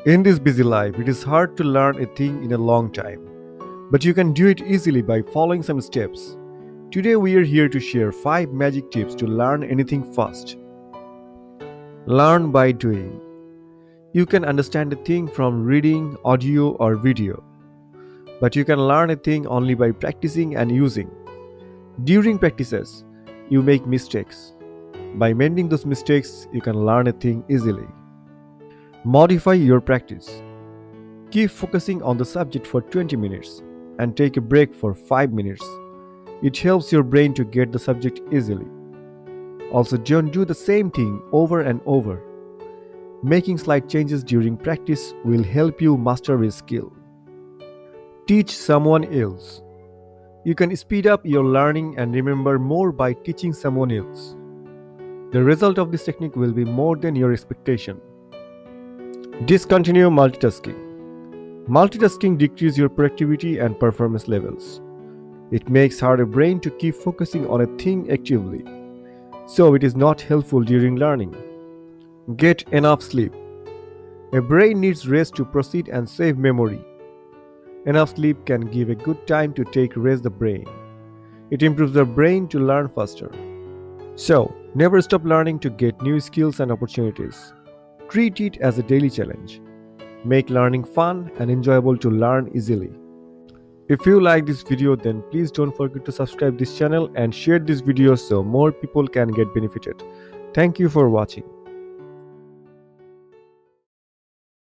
In this busy life, it is hard to learn a thing in a long time, but you can do it easily by following some steps. Today, we are here to share 5 magic tips to learn anything fast. Learn by doing. You can understand a thing from reading, audio, or video, but you can learn a thing only by practicing and using. During practices, you make mistakes. By mending those mistakes, you can learn a thing easily. Modify your practice. Keep focusing on the subject for 20 minutes and take a break for 5 minutes. It helps your brain to get the subject easily. Also, don't do the same thing over and over. Making slight changes during practice will help you master a skill. Teach someone else. You can speed up your learning and remember more by teaching someone else. The result of this technique will be more than your expectation. Discontinue multitasking. Multitasking decreases your productivity and performance levels. It makes harder brain to keep focusing on a thing actively, so it is not helpful during learning. Get enough sleep. A brain needs rest to proceed and save memory. Enough sleep can give a good time to rest the brain. It improves the brain to learn faster. So, never stop learning to get new skills and opportunities. Treat it as a daily challenge. Make learning fun and enjoyable to learn easily. If you like this video, then please don't forget to subscribe this channel and share this video so more people can get benefited. Thank you for watching.